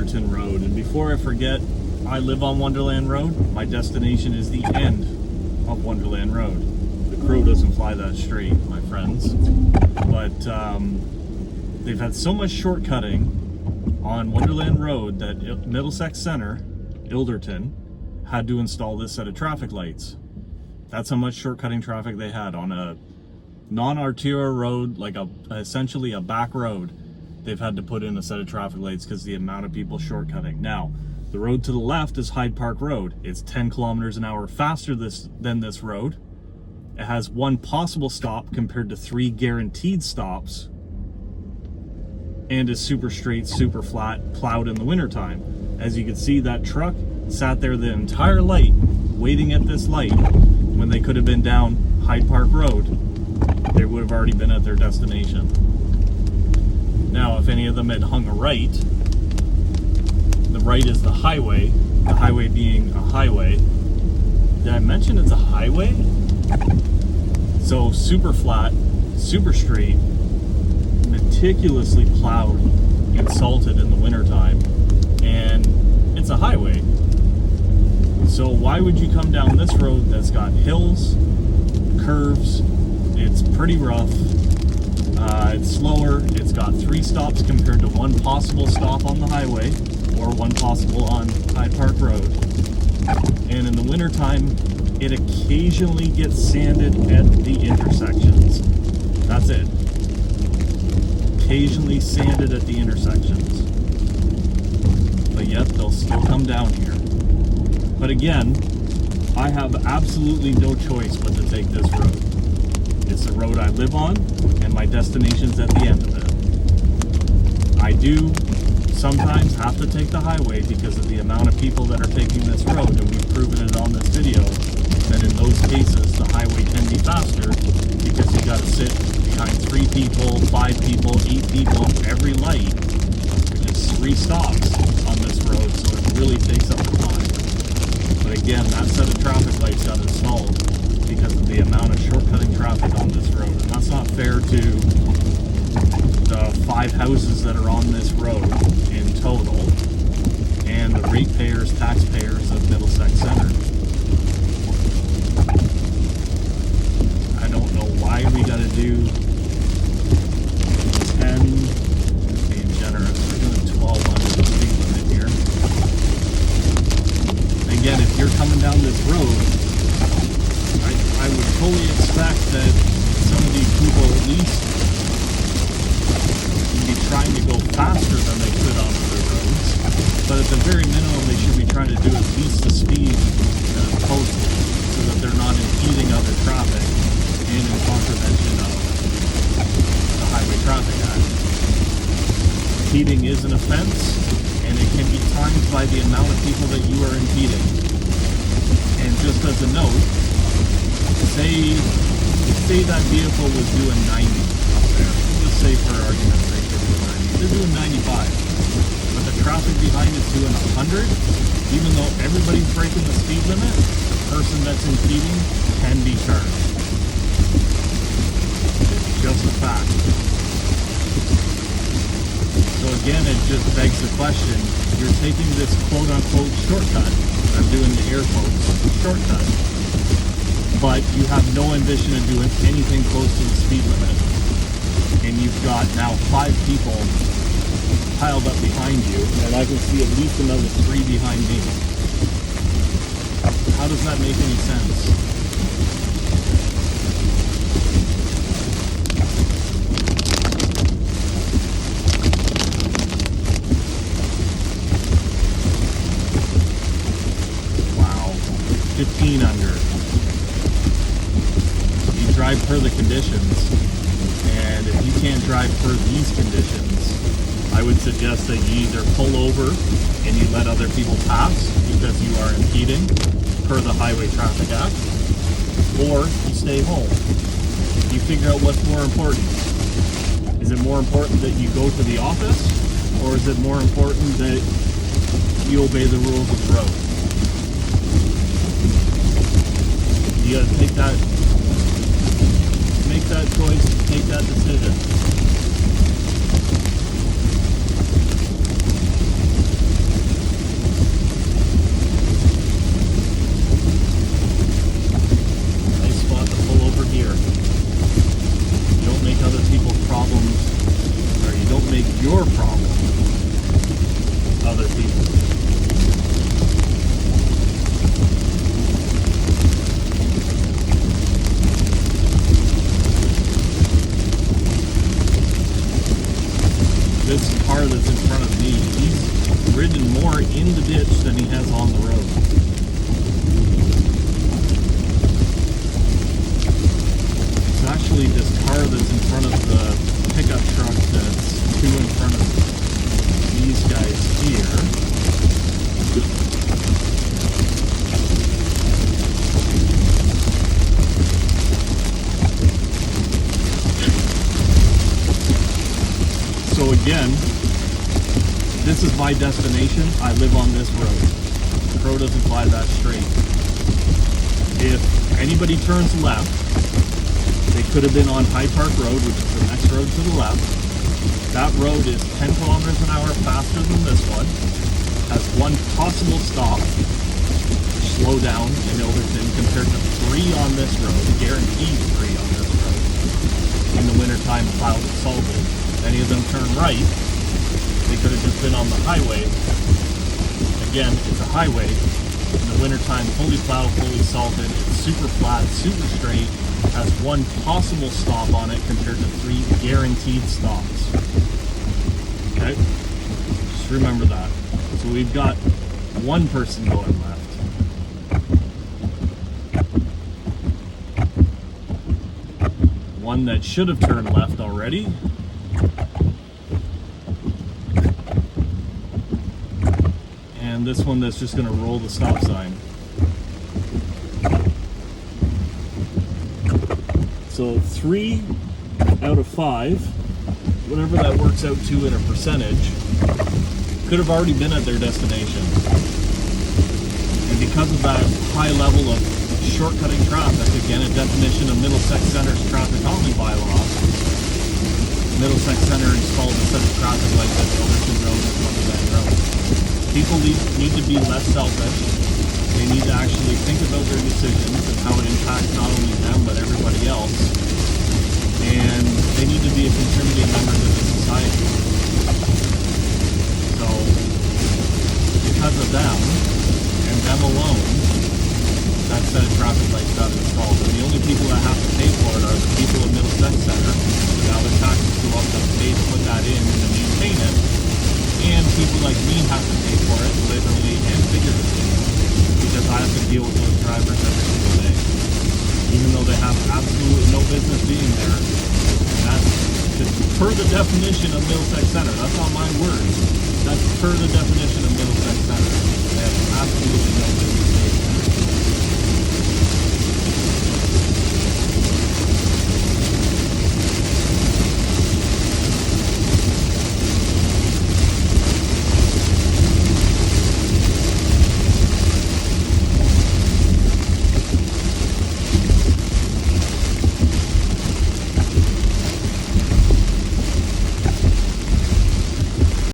Ilderton Road. And before I forget, I live on Wonderland Road. My destination is the end of Wonderland Road. The crow doesn't fly that straight, my friends. But they've had so much shortcutting on Wonderland Road that Middlesex Center, Ilderton, had to install this set of traffic lights. That's how much shortcutting traffic they had on a non-arterial road, like essentially a back road. They've had to put in a set of traffic lights because the amount of people shortcutting. Now, the road to the left is Hyde Park Road. It's 10 kilometers an hour faster than this road. It has one possible stop compared to 3 guaranteed stops, and is super straight, super flat, plowed in the wintertime. As you can see, that truck sat there the entire light, waiting at this light, when they could have been down Hyde Park Road. They would have already been at their destination. Now, if any of them had hung a right, the right is the highway being a highway. Did I mention it's a highway? So super flat, super straight, meticulously plowed and salted in the wintertime, and it's a highway. So why would you come down this road that's got hills, curves, it's pretty rough, it's slower, it's got 3 stops compared to 1 possible stop on the highway, or 1 possible on Hyde Park Road. And in the wintertime, it occasionally gets sanded at the intersections. That's it. Occasionally sanded at the intersections. But yet, they'll still come down here. But again, I have absolutely no choice but to take this road. It's the road I live on, and my destination's at the end of it. I do sometimes have to take the highway because of the amount of people that are taking this road, and we've proven it on this video that in those cases the highway can be faster because you got to sit behind 3 people, 5 people, 8 people every light, which is 3 stops on this road, so it really takes up the time. But again, that set of traffic lights got installed because of the amount of shortcutting traffic on this road, and that's not fair to the 5 houses that are on this road in total, and the ratepayers, taxpayers of Middlesex Center. I don't know why we gotta do 10, being generous, we're doing 12 under the speed limit here. Again, if you're coming down this road, I would fully expect that some of these people at least would be trying to go faster than they could on other roads, but at the very minimum they should be trying to do at least the speed that is posted so that they're not impeding other traffic and in contravention of the Highway Traffic Act. Impeding is an offense, and it can be timed by the amount of people that you are impeding. And just as a note, say that vehicle was doing 90 up there. Let's say for argument's sake they're doing 90. They're doing 95. But the traffic behind is doing 100. Even though everybody's breaking the speed limit, the person that's impeding can be charged. It's just a fact. So again, it just begs the question, you're taking this quote-unquote shortcut, I'm doing the air quotes, shortcut, but you have no ambition of doing anything close to the speed limit, and you've got now 5 people piled up behind you, and I can see at least another 3 behind me. How does that make any sense? Wow, 15 under. Drive per the conditions, and if you can't drive per these conditions, I would suggest that you either pull over and you let other people pass because you are impeding per the Highway Traffic Act, or you stay home. You figure out what's more important. Is it more important that you go to the office, or is it more important that you obey the rules of the road? You gotta make that choice, make that decision. that's in front of me, he's ridden more in the ditch than he has on the road. It's actually this car that's in front of the pickup truck that's two in front of these guys here. So again, this is my destination. I live on this road. The crow doesn't fly that straight. If anybody turns left, they could have been on Hyde Park Road, which is the next road to the left. That road is 10 kilometers an hour faster than this one. Has one possible stop, slow down in Ilderton, compared to 3 on this road, guaranteed 3 on this road. In the wintertime, plowed and salted. Any of them turn right, they could have just been on the highway. Again, it's a highway. In the wintertime, fully plowed, fully salted. It's super flat, super straight. Has one possible stop on it compared to 3 guaranteed stops. Okay? Just remember that. So we've got one person going left. One that should have turned left already. And this one that's just going to roll the stop sign. So 3 out of 5, whatever that works out to in a percentage, could have already been at their destination. And because of that high level of shortcutting traffic, again, a definition of Middlesex Centre's traffic calming bylaw, Middlesex Centre installed a set of traffic lights at Ilderton Road and Wonderland Road. People need to be less selfish. They need to actually think about their decisions and how it impacts not only them but everybody else. And they need to be a contributing member to the society. So, because of them, and them alone, that set of traffic lights got installed. And the only people that have to pay for it are the people of Middlesex Centre. Now their taxes go up to pay to put that in and to maintain it. And people like me have to pay for it, literally and figuratively, because I have to deal with those drivers every single day. Even though they have absolutely no business being there. And that's per the definition of Middlesex Centre. That's not my words. That's per the definition of Middlesex Centre.